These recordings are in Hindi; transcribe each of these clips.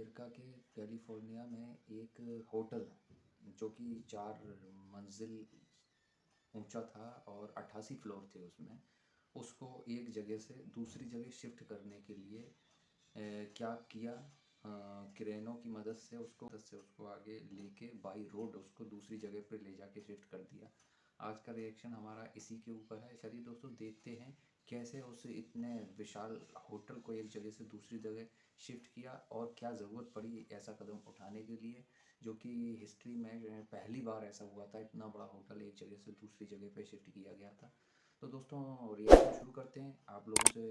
अमेरिका के कैलिफोर्निया में एक होटल जो कि 4 मंजिल ऊंचा था और 88 फ्लोर थे उसमें, उसको एक जगह से दूसरी जगह शिफ्ट करने के लिए क्या किया, क्रेनों की मदद से उसको आगे लेके बाई रोड उसको दूसरी जगह पे ले जाके शिफ्ट कर दिया। आज का रिएक्शन हमारा इसी के ऊपर है। चलिए दोस्तों, देखते हैं कैसे उस इतने विशाल होटल को एक जगह से दूसरी जगह शिफ्ट किया और क्या ज़रूरत पड़ी ऐसा कदम उठाने के लिए, जो कि हिस्ट्री में पहली बार ऐसा हुआ था। इतना बड़ा होटल एक जगह से दूसरी जगह पे शिफ्ट किया गया था। तो दोस्तों, रिएक्शन शुरू करते हैं। आप लोगों से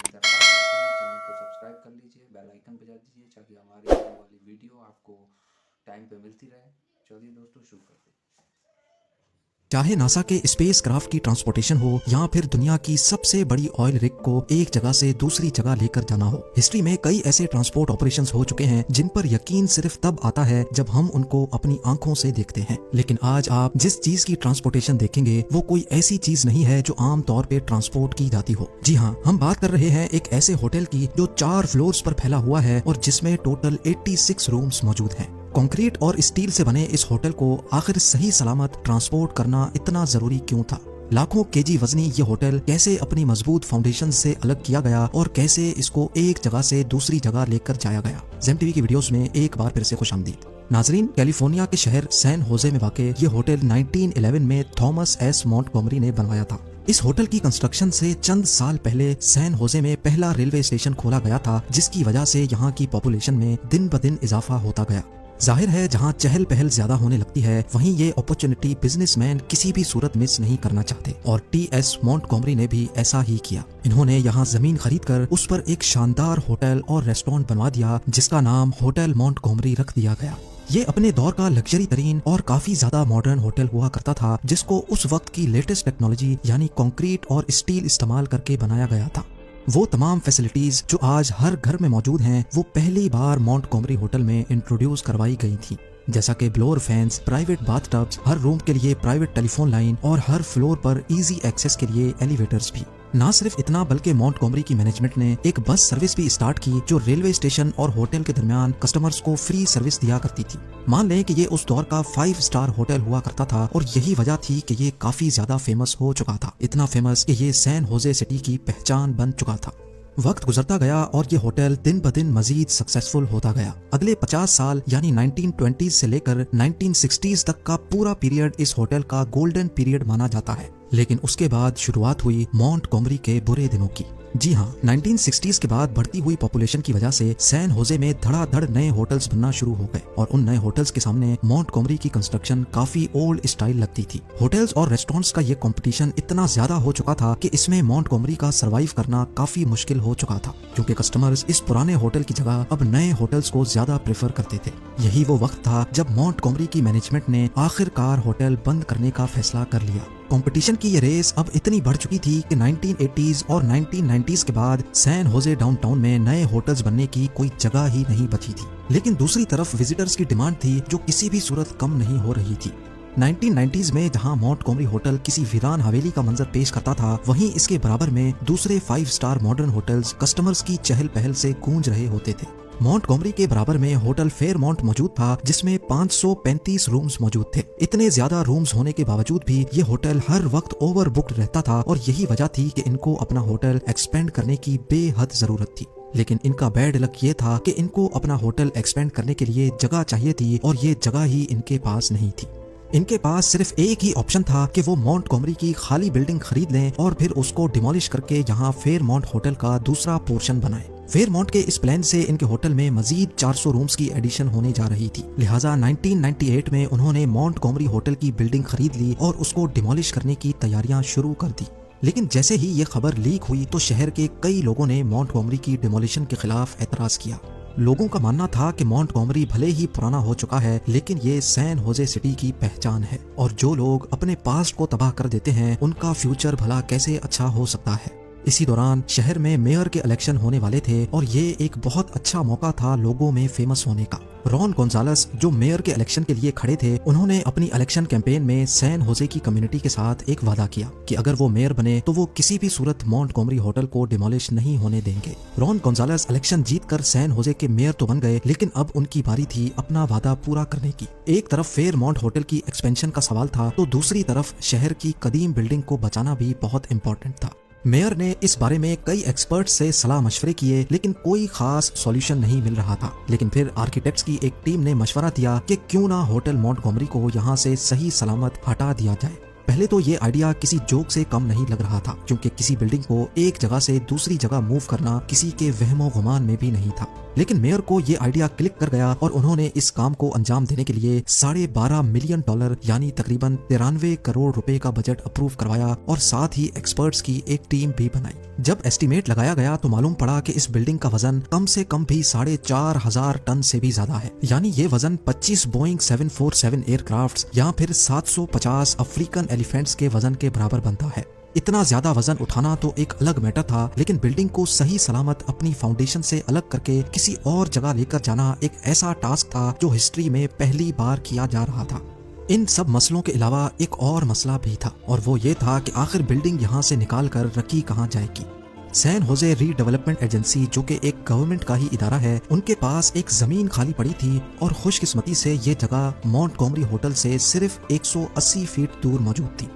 दरख्वास्त करते हैं, चैनल को सब्सक्राइब कर लीजिए, बेल आइकन बजा दीजिए ताकि हमारी आने वाली वीडियो आपको टाइम पे मिलती रहे। चलिए दोस्तों, शुरू करते हैं। चाहे नासा के स्पेस क्राफ्ट की ट्रांसपोर्टेशन हो या फिर दुनिया की सबसे बड़ी ऑयल रिग को एक जगह से दूसरी जगह लेकर जाना हो, हिस्ट्री में कई ऐसे ट्रांसपोर्ट ऑपरेशंस हो चुके हैं जिन पर यकीन सिर्फ तब आता है जब हम उनको अपनी आंखों से देखते हैं। लेकिन आज आप जिस चीज की ट्रांसपोर्टेशन देखेंगे वो कोई ऐसी चीज नहीं है जो आम तौर पे ट्रांसपोर्ट की जाती हो। जी हाँ, हम बात कर रहे हैं एक ऐसे होटल की जो 4 फ्लोर्स पर फैला हुआ है और जिसमें टोटल 86 रूम्स मौजूद हैं। कंक्रीट और स्टील से बने इस होटल को आखिर सही सलामत ट्रांसपोर्ट करना इतना जरूरी क्यों था? लाखों केजी वजनी ये होटल कैसे अपनी मजबूत फाउंडेशन से अलग किया गया और कैसे इसको एक जगह से दूसरी जगह लेकर जाया गया? जेम टीवी की वीडियोस में एक बार फिर से खुशामदीद। नाजरीन, कैलिफोर्निया के शहर सैन होजे में वाक़ ये होटल 1911 में थॉमस एस मॉन्टगोमरी ने बनवाया था। इस होटल की कंस्ट्रक्शन से चंद साल पहले सैन होजे में पहला रेलवे स्टेशन खोला गया था, जिसकी वजह से यहाँ की पॉपुलेशन में दिन ब दिन इजाफा होता गया। जाहिर है, जहां चहल पहल ज्यादा होने लगती है वहीं ये अपॉर्चुनिटी बिजनेसमैन किसी भी सूरत मिस नहीं करना चाहते और टी.एस. मॉन्टगोमरी ने भी ऐसा ही किया। इन्होंने यहाँ जमीन खरीदकर उस पर एक शानदार होटल और रेस्टोरेंट बनवा दिया जिसका नाम होटल मॉन्टगोमरी रख दिया गया। ये अपने दौर का लग्जरी तरीन और काफी ज्यादा मॉडर्न होटल हुआ करता था जिसको उस वक्त की लेटेस्ट टेक्नोलॉजी यानी कंक्रीट और स्टील इस्तेमाल करके बनाया गया था। वो तमाम फैसिलिटीज जो आज हर घर में मौजूद हैं वो पहली बार मॉन्टगोमरी होटल में इंट्रोड्यूस करवाई गई थी, जैसा कि ब्लोअर फैंस, प्राइवेट बाथटब्स, हर रूम के लिए प्राइवेट टेलीफोन लाइन और हर फ्लोर पर इजी एक्सेस के लिए एलिवेटर्स भी। ना सिर्फ इतना बल्कि मॉन्टगोमरी की मैनेजमेंट ने एक बस सर्विस भी स्टार्ट की जो रेलवे स्टेशन और होटल के दरमियान कस्टमर्स को फ्री सर्विस दिया करती थी। मान लें कि ये उस दौर का 5 स्टार होटल हुआ करता था और यही वजह थी कि ये काफी ज्यादा फेमस हो चुका था, इतना फेमस कि ये सैन होजे सिटी की पहचान बन चुका था। वक्त गुजरता गया और ये होटल दिन ब दिन मजीद सक्सेसफुल होता गया। अगले 50 साल यानी 1920s से लेकर 1960s तक का पूरा पीरियड इस होटल का गोल्डन पीरियड माना जाता है। लेकिन उसके बाद शुरुआत हुई मॉन्टगोमरी के बुरे दिनों की। जी हाँ, 1960s के बाद बढ़ती हुई पॉपुलेशन की वजह से सैन होजे में धड़ाधड़ नए होटल्स बनना शुरू हो गए और उन नए होटल्स के सामने मॉन्टगोमरी की कंस्ट्रक्शन काफी ओल्ड स्टाइल लगती थी। होटल्स और रेस्टोरेंट्स का ये कंपटीशन इतना ज्यादा हो चुका था कि इसमें मॉन्टगोमरी का सर्वाइव करना काफी मुश्किल हो चुका था, क्योंकि कस्टमर्स इस पुराने होटल की जगह अब नए होटल्स को ज्यादा प्रेफर करते थे। यही वो वक्त था जब मॉन्टगोमरी की मैनेजमेंट ने आखिरकार होटल बंद करने का फैसला कर लिया। कंपटीशन की ये रेस अब इतनी बढ़ चुकी थी कि 1980s और 1990s के बाद सैन होजे डाउनटाउन में नए होटल्स बनने की कोई जगह ही नहीं बची थी। लेकिन दूसरी तरफ विजिटर्स की डिमांड थी जो किसी भी सूरत कम नहीं हो रही थी। 1990s में जहां मॉन्टगोमरी होटल किसी वीरान हवेली का मंजर पेश करता था, वहीं इसके बराबर में दूसरे 5 स्टार मॉडर्न होटल्स कस्टमर्स की चहल पहल से गूंज रहे होते थे। मॉन्टगोमरी के बराबर में होटल फेयरमाउंट मौजूद था जिसमें 535 रूम्स मौजूद थे। इतने ज्यादा रूम्स होने के बावजूद भी ये होटल हर वक्त ओवर बुक्ड रहता था और यही वजह थी कि इनको अपना होटल एक्सपेंड करने की बेहद जरूरत थी। लेकिन इनका बैड लक ये था कि इनको अपना होटल एक्सपेंड करने के लिए जगह चाहिए थी और ये जगह ही इनके पास नहीं थी। इनके पास सिर्फ एक ही ऑप्शन था कि वो मॉन्टगोमरी की खाली बिल्डिंग खरीद लें और फिर उसको डिमोलिश करके यहाँ फेयरमाउंट होटल का दूसरा पोर्शन बनाएं। फेयरमाउंट के इस प्लान से इनके होटल में मजीद 400 रूम्स की एडिशन होने जा रही थी। लिहाजा 1998 में उन्होंने मॉन्टगोमरी होटल की बिल्डिंग खरीद ली और उसको डिमोलिश करने की तैयारियां शुरू कर दी। लेकिन जैसे ही ये खबर लीक हुई तो शहर के कई लोगों ने मॉन्टगोमरी की डिमोलिशन के खिलाफ एतराज किया। लोगों का मानना था कि मॉन्टगोमरी भले ही पुराना हो चुका है लेकिन ये सैन होजे सिटी की पहचान है और जो लोग अपने पास्ट को तबाह कर देते हैं उनका फ्यूचर भला कैसे अच्छा हो सकता है। इसी दौरान शहर में मेयर के इलेक्शन होने वाले थे और ये एक बहुत अच्छा मौका था लोगों में फेमस होने का। रॉन गोंजालेस जो मेयर के इलेक्शन के लिए खड़े थे, उन्होंने अपनी इलेक्शन कैंपेन में सैन होजे की कम्युनिटी के साथ एक वादा किया कि अगर वो मेयर बने तो वो किसी भी सूरत मॉन्टगोमरी होटल को डिमोलिश नहीं होने देंगे। रॉन गोंजालेस इलेक्शन जीतकर सैन होजे के मेयर तो बन गए, लेकिन अब उनकी बारी थी अपना वादा पूरा करने की। एक तरफ फेयरमाउंट होटल की एक्सपेंशन का सवाल था, तो दूसरी तरफ शहर की कदीम बिल्डिंग को बचाना भी बहुत इंपॉर्टेंट था। मेयर ने इस बारे में कई एक्सपर्ट से सलाह मशवरे किए, लेकिन कोई खास सॉल्यूशन नहीं मिल रहा था। लेकिन फिर आर्किटेक्ट्स की एक टीम ने मशवरा दिया कि क्यों ना होटल मॉन्टगोमरी को यहाँ से सही सलामत हटा दिया जाए। पहले तो ये आइडिया किसी जोक से कम नहीं लग रहा था, क्योंकि किसी बिल्डिंग को एक जगह से दूसरी जगह मूव करना किसी के वहमो गुमान में भी नहीं था। लेकिन मेयर को ये आइडिया क्लिक कर गया और उन्होंने इस काम को अंजाम देने के लिए $12.5 मिलियन यानी तकरीबन 93 करोड़ रुपए का बजट अप्रूव करवाया और साथ ही एक्सपर्ट्स की एक टीम भी बनाई। जब एस्टीमेट लगाया गया तो मालूम पड़ा कि इस बिल्डिंग का वजन कम से कम भी 4,500 टन से भी ज्यादा है, यानी ये वजन 25 बोइंग 747 एयरक्राफ्ट्स या फिर 750 अफ्रीकन एलिफेंट्स के वजन के बराबर बनता है। इतना ज्यादा वजन उठाना तो एक अलग मैटर था, लेकिन बिल्डिंग को सही सलामत अपनी फाउंडेशन से अलग करके किसी और जगह लेकर जाना एक ऐसा टास्क था जो हिस्ट्री में पहली बार किया जा रहा था। इन सब मसलों के अलावा एक और मसला भी था, और वो ये था कि आखिर बिल्डिंग यहाँ से निकाल कर रखी कहाँ जाएगी। सैन होजे रीडेवलपमेंट एजेंसी, जो कि एक गवर्नमेंट का ही इदारा है, उनके पास एक जमीन खाली पड़ी थी और खुशकिस्मती से ये जगह मॉन्टगोमरी होटल से सिर्फ 180 फीट दूर मौजूद थी।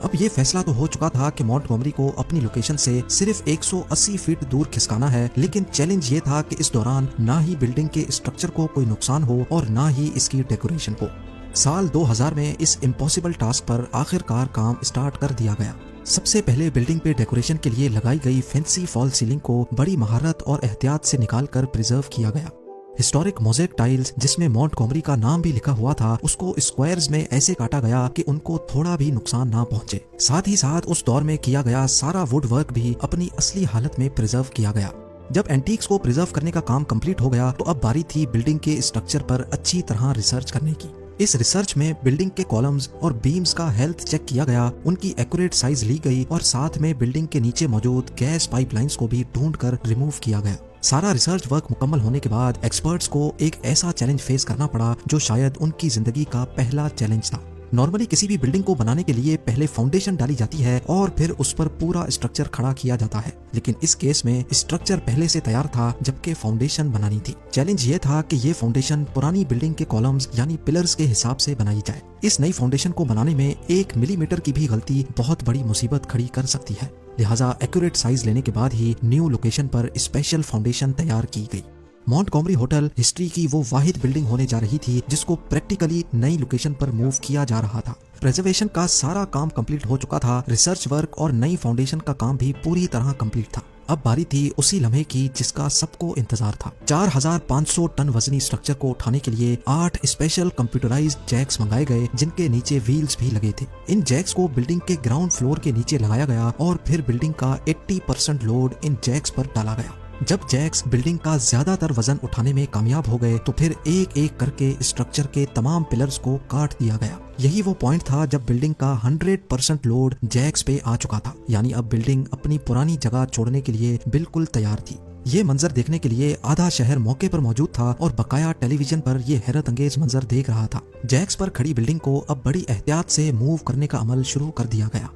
अब ये फैसला तो हो चुका था कि मॉन्टगोमरी को अपनी लोकेशन से सिर्फ 180 फीट दूर खिसकाना है, लेकिन चैलेंज ये था कि इस दौरान ना ही बिल्डिंग के स्ट्रक्चर को कोई नुकसान हो और ना ही इसकी डेकोरेशन को। साल 2000 में इस इम्पॉसिबल टास्क पर आखिरकार काम स्टार्ट कर दिया गया। सबसे पहले बिल्डिंग पे डेकोरेशन के लिए लगाई गई फैंसी फॉल सीलिंग को बड़ी महारत और एहतियात से निकालकर प्रिजर्व किया गया। हिस्टोरिक मोज़ेक टाइल्स, जिसमें मॉन्टगोमरी का नाम भी लिखा हुआ था, उसको स्क्वायर्स में ऐसे काटा गया कि उनको थोड़ा भी नुकसान ना पहुंचे। साथ ही साथ उस दौर में किया गया सारा वुड वर्क भी अपनी असली हालत में प्रिजर्व किया गया। जब एंटीक्स को प्रिजर्व करने का काम कंप्लीट हो गया तो अब बारी थी बिल्डिंग के स्ट्रक्चर पर अच्छी तरह रिसर्च करने की। इस रिसर्च में बिल्डिंग के कॉलम्स और बीम्स का हेल्थ चेक किया गया, उनकी एक्यूरेट साइज ली गई और साथ में बिल्डिंग के नीचे मौजूद गैस पाइपलाइंस को भी ढूंढकर रिमूव किया गया। सारा रिसर्च वर्क मुकम्मल होने के बाद एक्सपर्ट्स को एक ऐसा चैलेंज फेस करना पड़ा जो शायद उनकी जिंदगी का पहला चैलेंज था। नॉर्मली किसी भी बिल्डिंग को बनाने के लिए पहले फाउंडेशन डाली जाती है और फिर उस पर पूरा स्ट्रक्चर खड़ा किया जाता है, लेकिन इस केस में स्ट्रक्चर पहले से तैयार था जबकि फाउंडेशन बनानी थी। चैलेंज ये था कि ये फाउंडेशन पुरानी बिल्डिंग के कॉलम्स यानी पिलर्स के हिसाब से बनाई जाए। इस नई फाउंडेशन को बनाने में 1 मिलीमीटर की भी गलती बहुत बड़ी मुसीबत खड़ी कर सकती है, लिहाजा एक्यूरेट साइज लेने के बाद ही न्यू लोकेशन पर स्पेशल फाउंडेशन तैयार की गई। मॉन्टगोमरी होटल हिस्ट्री की वो वाहिद बिल्डिंग होने जा रही थी जिसको प्रैक्टिकली नई लोकेशन पर मूव किया जा रहा था। प्रिजर्वेशन का सारा काम कंप्लीट हो चुका था, रिसर्च वर्क और नई फाउंडेशन का काम भी पूरी तरह कंप्लीट था। अब बारी थी उसी लम्हे की जिसका सबको इंतजार था। 4500 टन वजनी स्ट्रक्चर को उठाने के लिए 8 स्पेशल कंप्यूटराइज्ड जैक्स मंगाए गए, जिनके नीचे व्हील्स भी लगे थे। इन जैक्स को बिल्डिंग के ग्राउंड फ्लोर के नीचे लगाया गया और फिर बिल्डिंग का 80% लोड इन जैक्स पर डाला गया। जब जैक्स बिल्डिंग का ज्यादातर वजन उठाने में कामयाब हो गए तो फिर एक एक करके स्ट्रक्चर के तमाम पिलर्स को काट दिया गया। यही वो पॉइंट था जब बिल्डिंग का 100% लोड जैक्स पे आ चुका था, यानी अब बिल्डिंग अपनी पुरानी जगह छोड़ने के लिए बिल्कुल तैयार थी। ये मंजर देखने के लिए आधा शहर मौके पर मौजूद था और बकाया टेलीविजन पर ये हैरत अंगेज मंजर देख रहा था। जैक्स पर खड़ी बिल्डिंग को अब बड़ी एहतियात से मूव करने का अमल शुरू कर दिया गया।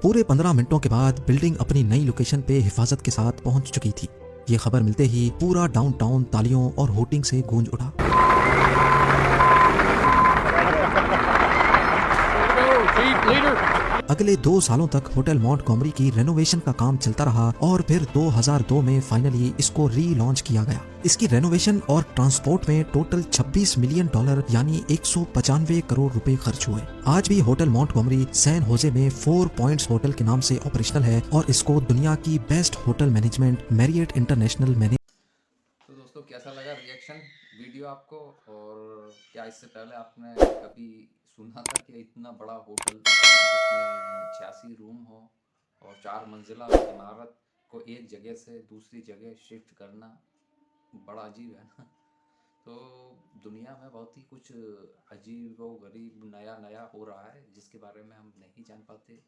पूरे 15 मिनटों के बाद बिल्डिंग अपनी नई लोकेशन पे हिफाजत के साथ पहुंच चुकी थी। ये खबर मिलते ही पूरा डाउनटाउन तालियों और होटिंग से गूंज उठा। अगले 2 सालों तक होटल मॉन्टगोमरी की रेनोवेशन का काम चलता रहा और फिर 2002 में फाइनली इसको री-लॉन्च किया गया। इसकी रेनोवेशन और ट्रांसपोर्ट में टोटल $26 मिलियन यानी 195 करोड़ रुपए खर्च हुए। आज भी होटल मॉन्टगोमरी सैन होजे में 4 पॉइंट्स होटल के नाम से ऑपरेशनल है और इसको दुनिया की best hotel management Marriott international manage. तो दोस्तों, कैसा लगा रिएक्शन वीडियो आपको? और क्या इससे पहले आपने कभी सुना था कि इतना बड़ा होटल जिसमें 86 रूम हो और 4 मंजिला इमारत को एक जगह से दूसरी जगह शिफ्ट करना बड़ा अजीब है ना। तो दुनिया में बहुत ही कुछ अजीब व गरीब नया नया हो रहा है जिसके बारे में हम नहीं जान पाते,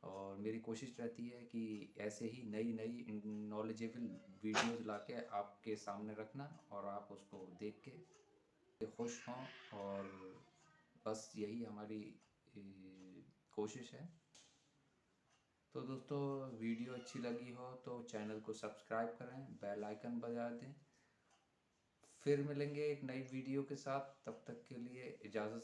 और मेरी कोशिश रहती है कि ऐसे ही नई नई नॉलेजेबल वीडियोस लाके आपके सामने रखना और आप उसको देख के खुश हों, और बस यही हमारी ए, कोशिश है। तो दोस्तों, वीडियो अच्छी लगी हो तो चैनल को सब्सक्राइब करें, बेल आइकन बजा दें। फिर मिलेंगे एक नई वीडियो के साथ, तब तक के लिए इजाज़त।